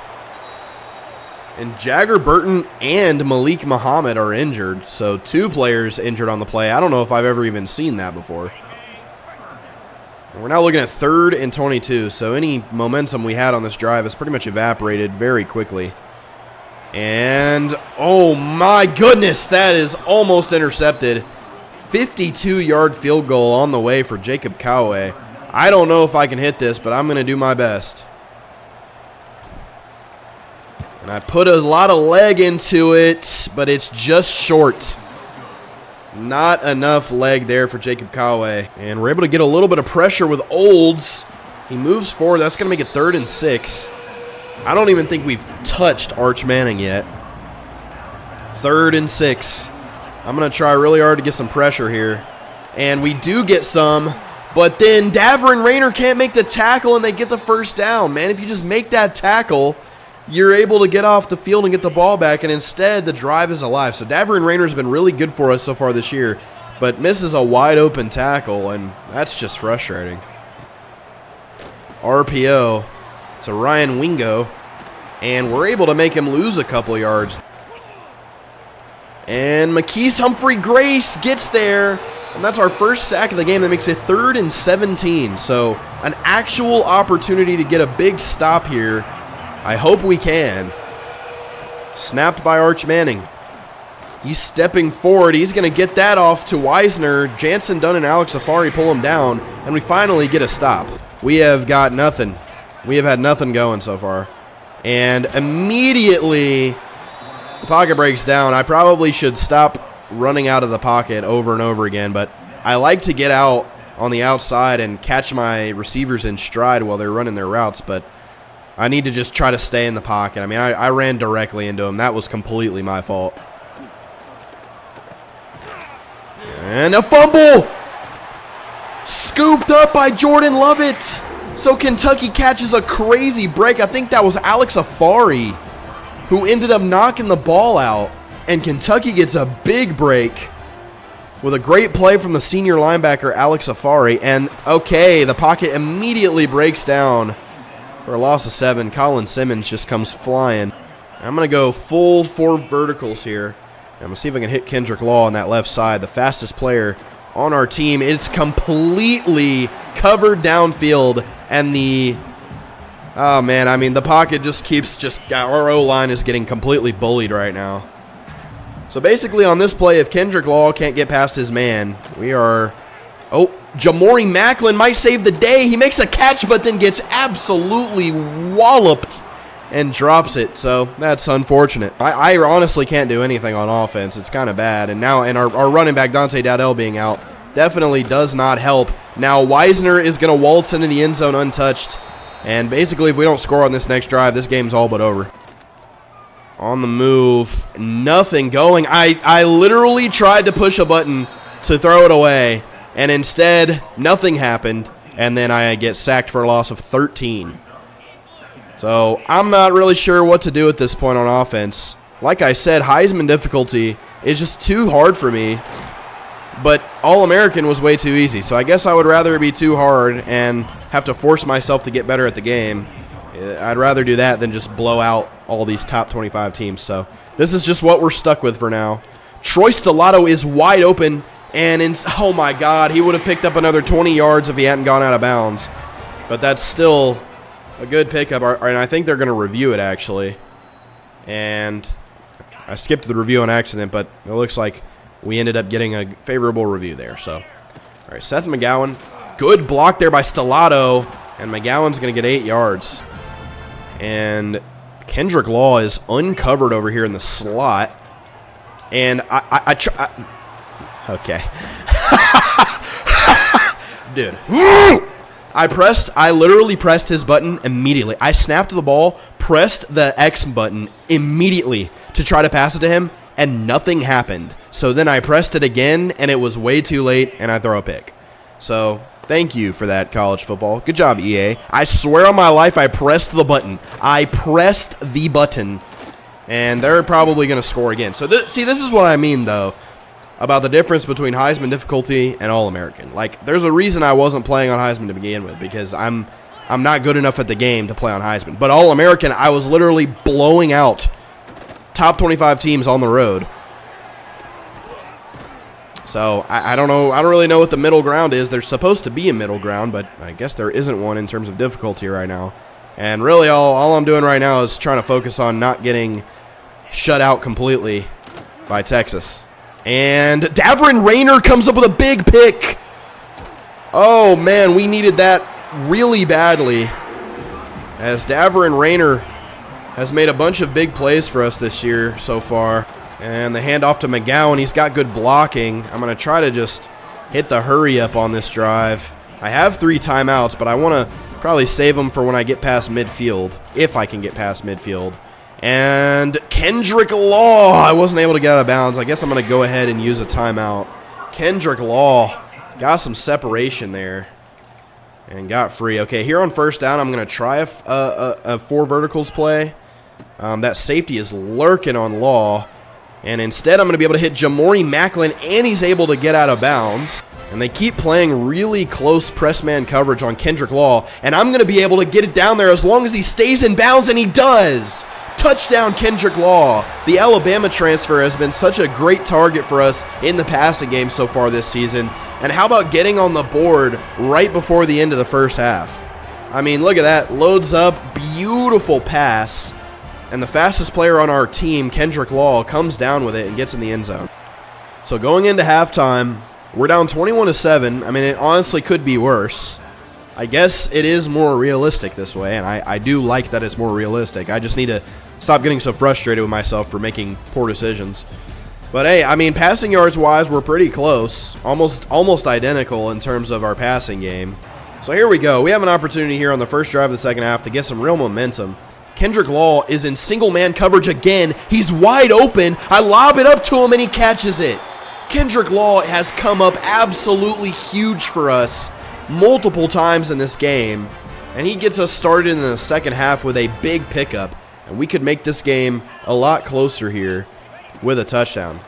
And Jagger Burton and Malik Muhammad are injured, so 2 players injured on the play. I don't know if I've ever even seen that before. And we're now looking at 3rd and 22, so any momentum we had on this drive has pretty much evaporated very quickly. And, oh my goodness, that is almost intercepted. 52-yard field goal on the way for Jacob Coway. I don't know if I can hit this, but I'm going to do my best. And I put a lot of leg into it, but it's just short. Not enough leg there for Jacob Coway. And we're able to get a little bit of pressure with Olds. He moves forward. That's going to make it 3rd and 6. I don't even think we've touched Arch Manning yet. 3rd and 6. I'm going to try really hard to get some pressure here. And we do get some, but then Davern Rayner can't make the tackle, and they get the first down. Man, if you just make that tackle, you're able to get off the field and get the ball back, and instead the drive is alive. So Davern Rayner's been really good for us so far this year, but misses a wide open tackle, and that's just frustrating. RPO. To Ryan Wingo, and we're able to make him lose a couple yards. And McKees Humphrey Grace gets there, and that's our first sack of the game. That makes it 3rd and 17, so an actual opportunity to get a big stop here. I hope we can. Snapped by Arch Manning. He's stepping forward. He's going to get that off to Weisner. Jansen Dunn and Alex Safari pull him down, and we finally get a stop. We have got nothing. We have had nothing going so far. And immediately the pocket breaks down. I probably should stop running out of the pocket over and over again, but I like to get out on the outside and catch my receivers in stride while they're running their routes, but I need to just try to stay in the pocket. I mean, I ran directly into him. That was completely my fault. And a fumble! scooped up by Jordan Lovett. So Kentucky catches a crazy break. I think that was Alex Afari who ended up knocking the ball out. And Kentucky gets a big break with a great play from the senior linebacker, Alex Afari. And, okay, the pocket immediately breaks down for a loss of 7. Colin Simmons just comes flying. I'm going to go full 4 verticals here. I'm going to see if I can hit Kendrick Law on that left side, the fastest player on our team. It's completely covered downfield, and oh man, I mean, the pocket just keeps our O-line is getting completely bullied right now. So basically on this play, if Kendrick Law can't get past his man, Jamori Macklin might save the day. He makes the catch, but then gets absolutely walloped and drops it. So that's unfortunate. I honestly can't do anything on offense. It's kind of bad. And our running back, Dante Dowdell, being out definitely does not help. Now Wisner is going to waltz into the end zone untouched. And basically, if we don't score on this next drive, this game's all but over. On the move, nothing going. I literally tried to push a button to throw it away, and instead, nothing happened. And then I get sacked for a loss of 13. So I'm not really sure what to do at this point on offense. Like I said, Heisman difficulty is just too hard for me. But All-American was way too easy. So I guess I would rather be too hard and have to force myself to get better at the game. I'd rather do that than just blow out all these top 25 teams. So this is just what we're stuck with for now. Troy Stellato is wide open. And oh my God, he would have picked up another 20 yards if he hadn't gone out of bounds. But that's still a good pickup, and I think they're going to review it, actually. And I skipped the review on accident, but it looks like we ended up getting a favorable review there. So, all right, Seth McGowan. Good block there by Stellato, and McGowan's going to get 8 yards. And Kendrick Law is uncovered over here in the slot. And okay. Dude. I literally pressed his button immediately. I snapped the ball, pressed the X button immediately to try to pass it to him, and nothing happened. So then I pressed it again, and it was way too late, and I throw a pick. So thank you for that, college football. Good job, EA. I swear on my life I pressed the button. I pressed the button, and they're probably going to score again. So this is what I mean, though, about the difference between Heisman difficulty and All-American. Like, there's a reason I wasn't playing on Heisman to begin with, because I'm not good enough at the game to play on Heisman. But All-American, I was literally blowing out top 25 teams on the road. So I don't know. I don't really know what the middle ground is. There's supposed to be a middle ground, but I guess there isn't one in terms of difficulty right now. And really, all I'm doing right now is trying to focus on not getting shut out completely by Texas. And Davrin Rayner comes up with a big pick. Oh, man, we needed that really badly, as Davrin Rayner has made a bunch of big plays for us this year so far. And the handoff to McGowan. He's got good blocking. I'm going to try to just hit the hurry up on this drive. I have 3 timeouts, but I want to probably save them for when I get past midfield, if I can get past midfield. And Kendrick Law, I wasn't able to get out of bounds. I guess I'm going to go ahead and use a timeout. Kendrick Law got some separation there and got free. Okay, here on first down, I'm going to try a 4 verticals play. That safety is lurking on Law. And instead, I'm going to be able to hit Jamori Macklin, and he's able to get out of bounds. And they keep playing really close press man coverage on Kendrick Law. And I'm going to be able to get it down there as long as he stays in bounds, and he does. Touchdown, Kendrick Law. The Alabama transfer has been such a great target for us in the passing game so far this season. And how about getting on the board right before the end of the first half? I mean, look at that. Loads up. Beautiful pass. And the fastest player on our team, Kendrick Law, comes down with it and gets in the end zone. So going into halftime, we're down 21-7. I mean, it honestly could be worse. I guess it is more realistic this way, and I do like that it's more realistic. I just need to stop getting so frustrated with myself for making poor decisions. But hey, I mean, passing yards wise, we're pretty close, almost identical in terms of our passing game. So here we go. We have an opportunity here on the first drive of the second half to get some real momentum. Kendrick Law is in single man coverage again. He's wide open. I lob it up to him and he catches it. Kendrick Law has come up absolutely huge for us multiple times in this game, and he gets us started in the second half with a big pickup, and we could make this game a lot closer here with a touchdown.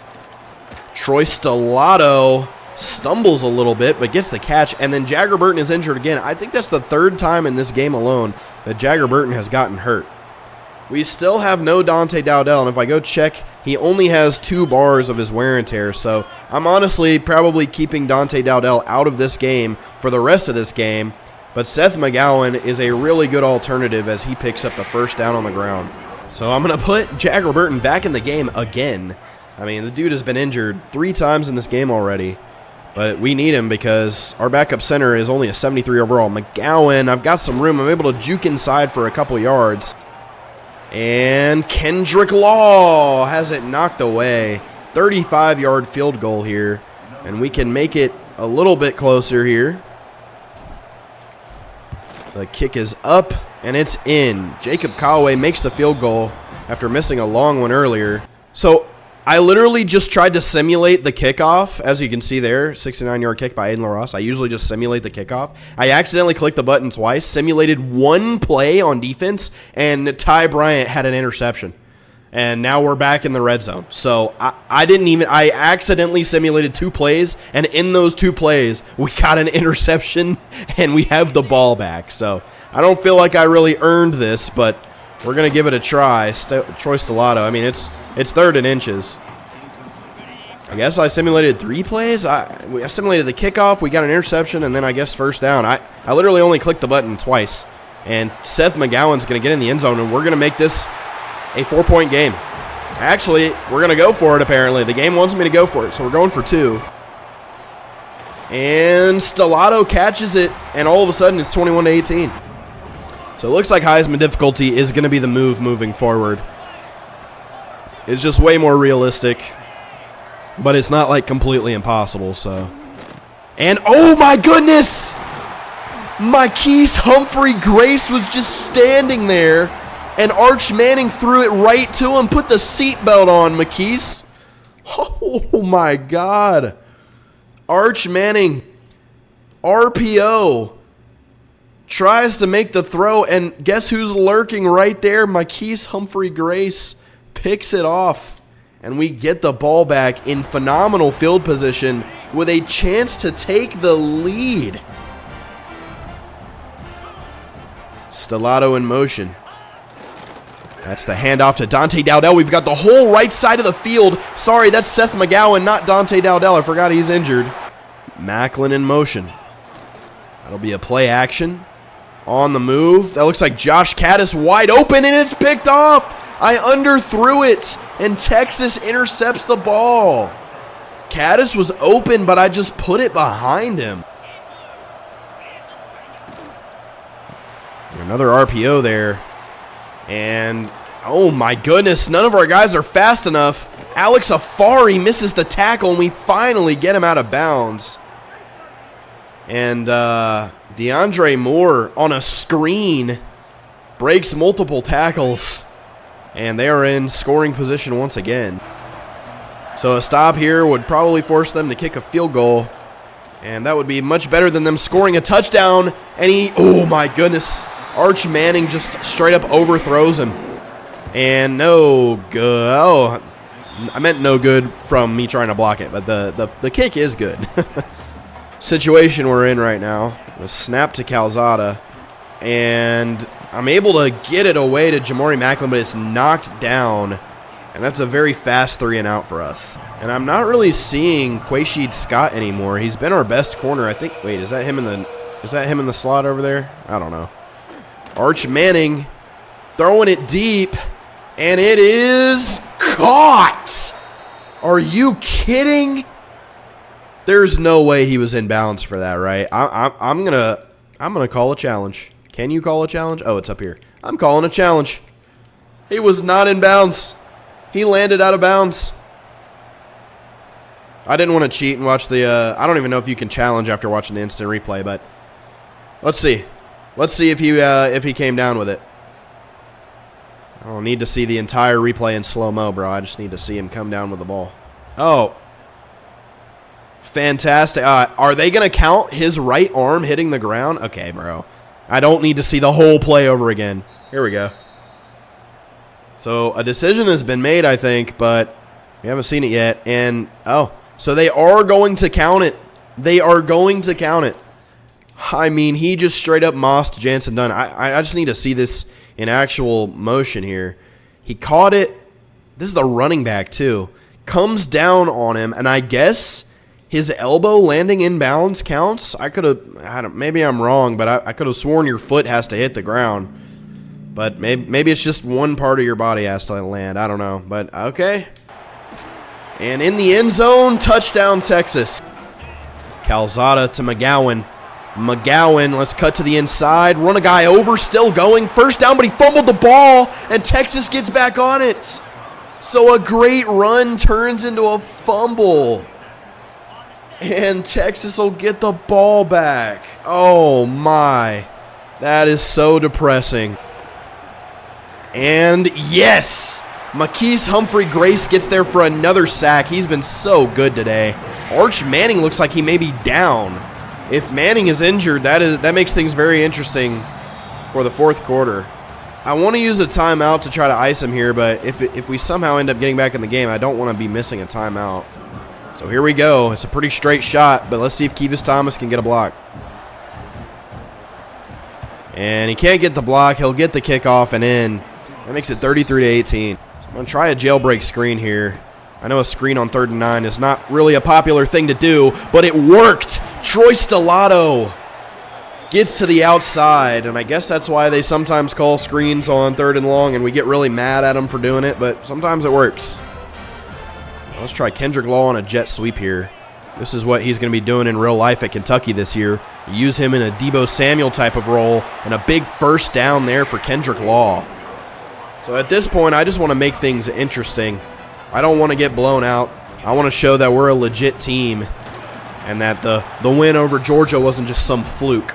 Troy Stellato stumbles a little bit, but gets the catch, and then Jagger Burton is injured again. I think that's the third time in this game alone that Jagger Burton has gotten hurt. We still have no Dante Dowdell, and if I go check, he only has 2 bars of his wear and tear, so I'm honestly probably keeping Dante Dowdell out of this game for the rest of this game, but Seth McGowan is a really good alternative as he picks up the first down on the ground. So I'm going to put Jagger Burton back in the game again. I mean, the dude has been injured 3 times in this game already, but we need him because our backup center is only a 73 overall. McGowan, I've got some room. I'm able to juke inside for a couple yards. And Kendrick Law has it knocked away. 35-yard field goal here. And we can make it a little bit closer here. The kick is up, and it's in. Jacob Callaway makes the field goal after missing a long one earlier. So I literally just tried to simulate the kickoff. As you can see there, 69-yard kick by Aiden LaRosse. I usually just simulate the kickoff. I accidentally clicked the button twice, simulated one play on defense, and Ty Bryant had an interception. And now we're back in the red zone. So I accidentally simulated 2 plays, and in those 2 plays, we got an interception, and we have the ball back. So I don't feel like I really earned this, but we're going to give it a try. Troy Stellato, I mean, it's 3rd and inches. I guess I simulated 3 plays. I simulated the kickoff. We got an interception, and then I guess first down. I literally only clicked the button twice. And Seth McGowan's going to get in the end zone, and we're going to make this a 4-point game. Actually, we're going to go for it, apparently. The game wants me to go for it, so we're going for 2. And Stellato catches it, and all of a sudden it's 21-18. So it looks like Heisman difficulty is going to be the move moving forward. It's just way more realistic, but it's not like completely impossible. So, and oh my goodness, Marquise Humphrey Grace was just standing there, and Arch Manning threw it right to him. Put the seatbelt on, Marquise. Oh my God, Arch Manning, RPO. Tries to make the throw, and guess who's lurking right there? Marquise Humphrey Grace picks it off, and we get the ball back in phenomenal field position with a chance to take the lead. Stellato in motion. That's the handoff to Dante Dowdell. We've got the whole right side of the field. Sorry, that's Seth McGowan, not Dante Dowdell. I forgot he's injured. Macklin in motion. That'll be a play action. On the move. That looks like Josh Caddis wide open, and it's picked off. I underthrew it, and Texas intercepts the ball. Caddis was open, but I just put it behind him. Another RPO there. And, oh my goodness, none of our guys are fast enough. Alex Afari misses the tackle, and we finally get him out of bounds. And DeAndre Moore on a screen breaks multiple tackles, and they are in scoring position once again. So a stop here would probably force them to kick a field goal, and that would be much better than them scoring a touchdown. And oh my goodness, Arch Manning just straight up overthrows him. And no good. Oh, I meant no good from me trying to block it, but the kick is good. Situation we're in right now. A snap to Calzada, and I'm able to get it away to Jamari Macklin, but it's knocked down, and that's a very fast 3-and-out for us. And I'm not really seeing Quashid Scott anymore. He's been our best corner, I think. Wait, is that him in the slot over there? I don't know. Arch Manning throwing it deep, and it is caught. Are you kidding? There's no way he was in bounds for that, right? I'm gonna call a challenge. Can you call a challenge? Oh, it's up here. I'm calling a challenge. He was not in bounds. He landed out of bounds. I didn't want to cheat and watch the. I don't even know if you can challenge after watching the instant replay, but let's see. Let's see if he came down with it. I don't need to see the entire replay in slow-mo, bro. I just need to see him come down with the ball. Oh. Fantastic. Are they going to count his right arm hitting the ground? Okay, bro. I don't need to see the whole play over again. Here we go. So a decision has been made, I think, but we haven't seen it yet. And, oh, so they are going to count it. They are going to count it. I mean, he just straight up mossed Jansen Dunn. I just need to see this in actual motion here. He caught it. This is the running back, too. Comes down on him, and I guess his elbow landing in bounds counts. Maybe I'm wrong, but I could have sworn your foot has to hit the ground. But maybe it's just one part of your body has to land. I don't know, but okay. And in the end zone, touchdown Texas. Calzada to McGowan. McGowan, let's cut to the inside. Run a guy over, still going. First down, but he fumbled the ball, and Texas gets back on it. So a great run turns into a fumble. And Texas will get the ball back. Oh, my. That is so depressing. And, yes, Marquise Humphrey-Grace gets there for another sack. He's been so good today. Arch Manning looks like he may be down. If Manning is injured, that makes things very interesting for the fourth quarter. I want to use a timeout to try to ice him here, but if we somehow end up getting back in the game, I don't want to be missing a timeout. So here we go. It's a pretty straight shot, but let's see if Kevis Thomas can get a block. And he can't get the block. He'll get the kickoff and in. That makes it 33-18. So I'm going to try a jailbreak screen here. I know a screen on 3rd and 9 is not really a popular thing to do, but it worked. Troy Stellato gets to the outside, and I guess that's why they sometimes call screens on 3rd and long, and we get really mad at them for doing it, but sometimes it works. Let's try Kendrick Law on a jet sweep here. This is what he's going to be doing in real life at Kentucky this year. Use him in a Deebo Samuel type of role, and a big first down there for Kendrick Law. So at this point, I just want to make things interesting. I don't want to get blown out. I want to show that we're a legit team and that the win over Georgia wasn't just some fluke.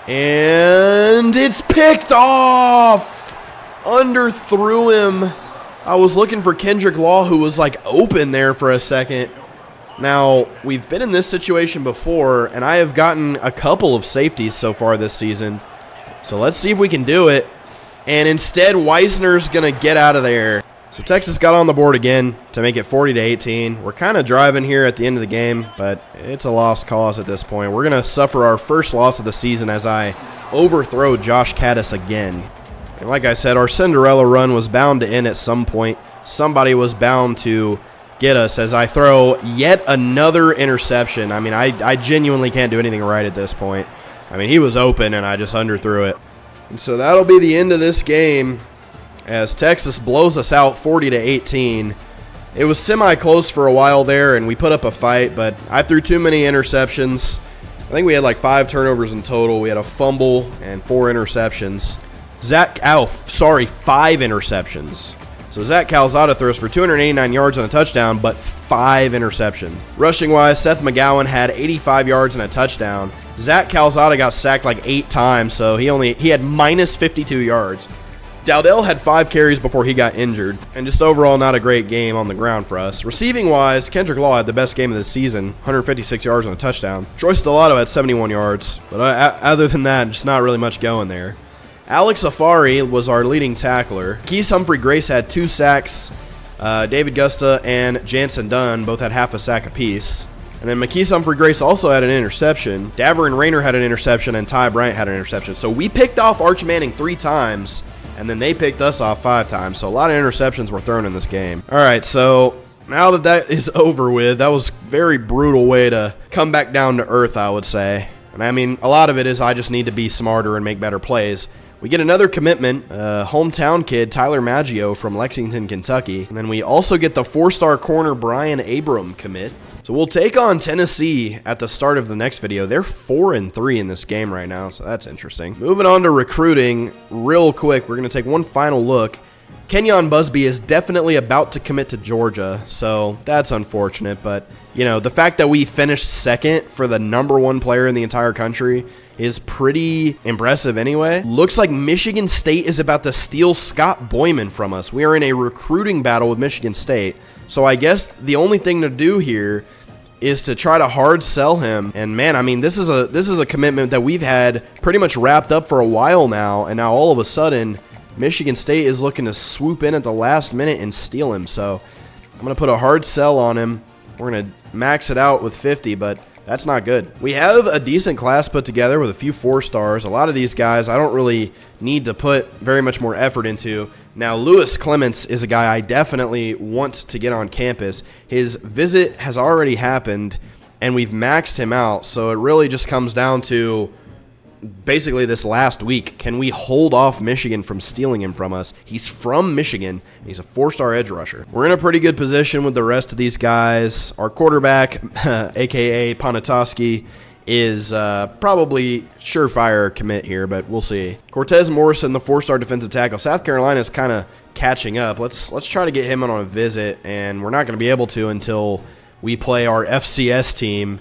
And it's picked off! Underthrew him. I was looking for Kendrick Law, who was like open there for a second. Now, we've been in this situation before, and I have gotten a couple of safeties so far this season. So let's see if we can do it. And instead, Weisner's going to get out of there. So Texas got on the board again to make it 40-18. We're kind of driving here at the end of the game, but it's a lost cause at this point. We're going to suffer our first loss of the season as I overthrow Josh Caddis again. And like I said, our Cinderella run was bound to end at some point. Somebody was bound to get us as I throw yet another interception. I mean, I genuinely can't do anything right at this point. I mean, he was open, and I just underthrew it. And so that'll be the end of this game as Texas blows us out 40-18. It was semi-close for a while there, and we put up a fight, but I threw too many interceptions. I think we had like 5 turnovers in total. We had a fumble and 4 interceptions. 5 interceptions. So Zach Calzada throws for 289 yards and a touchdown, but 5 interceptions. Rushing-wise, Seth McGowan had 85 yards and a touchdown. Zach Calzada got sacked like 8 times, so he had minus 52 yards. Dowdell had 5 carries before he got injured, and just overall not a great game on the ground for us. Receiving-wise, Kendrick Law had the best game of the season, 156 yards and a touchdown. Troy Stellato had 71 yards, but other than that, just not really much going there. Alex Afari was our leading tackler. Keith Humphrey-Grace had 2 sacks. David Gusta and Jansen Dunn both had half a sack apiece. And then McKees Humphrey-Grace also had an interception. Daverin Rayner had an interception, and Ty Bryant had an interception. So we picked off Arch Manning 3 times, and then they picked us off 5 times. So a lot of interceptions were thrown in this game. All right, so now that is over with, that was a very brutal way to come back down to earth, I would say. And I mean, a lot of it is I just need to be smarter and make better plays. We get another commitment, hometown kid, Tyler Maggio from Lexington, Kentucky. And then we also get the 4-star corner Brian Abram commit. So we'll take on Tennessee at the start of the next video. They're 4-3 in this game right now, so that's interesting. Moving on to recruiting real quick, we're going to take one final look. Kenyon Busby is definitely about to commit to Georgia, so that's unfortunate. But, you know, the fact that we finished second for the #1 player in the entire country is pretty impressive anyway. Looks like Michigan State is about to steal Scott Boyman from us. We are in a recruiting battle with Michigan State. So I guess the only thing to do here is to try to hard sell him. And man, I mean, this is a commitment that we've had pretty much wrapped up for a while now, and now all of a sudden Michigan State is looking to swoop in at the last minute and steal him. So I'm going to put a hard sell on him. We're going to max it out with 50, but that's not good. We have a decent class put together with a few 4-stars. A lot of these guys I don't really need to put very much more effort into. Now, Lewis Clements is a guy I definitely want to get on campus. His visit has already happened, and we've maxed him out, so it really just comes down to basically this last week. Can we hold off Michigan from stealing him from us? He's from Michigan. He's a 4-star edge rusher. We're in a pretty good position with the rest of these guys. Our quarterback, a.k.a. Ponatoski, is probably surefire commit here, but we'll see. Cortez Morrison, the 4-star defensive tackle. South Carolina is kind of catching up. Let's try to get him on a visit, and we're not going to be able to until we play our FCS team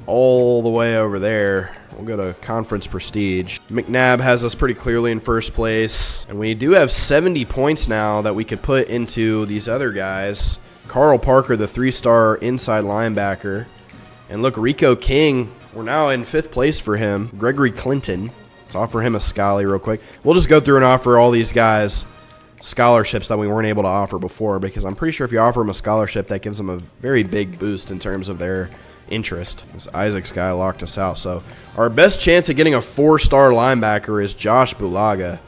all the way over there. We'll go to Conference Prestige. McNabb has us pretty clearly in first place, and we do have 70 points now that we could put into these other guys. Carl Parker, the 3-star inside linebacker. And look, Rico King, we're now in 5th place for him. Gregory Clinton. Let's offer him a Scully real quick. We'll just go through and offer all these guys scholarships that we weren't able to offer before, because I'm pretty sure if you offer them a scholarship, that gives them a very big boost in terms of their interest. This Isaacs guy locked us out. So our best chance at getting a 4-star linebacker is Josh Bulaga.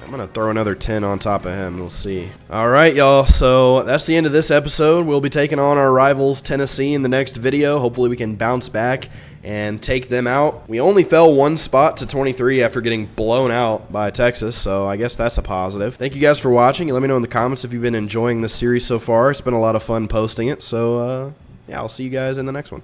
I'm going to throw another 10 on top of him. We'll see. All right, y'all. So that's the end of this episode. We'll be taking on our rivals, Tennessee, in the next video. Hopefully we can bounce back and take them out. We only fell 1 spot to 23 after getting blown out by Texas, so I guess that's a positive. Thank you guys for watching. Let me know in the comments if you've been enjoying this series so far. It's been a lot of fun posting it. So, yeah, I'll see you guys in the next one.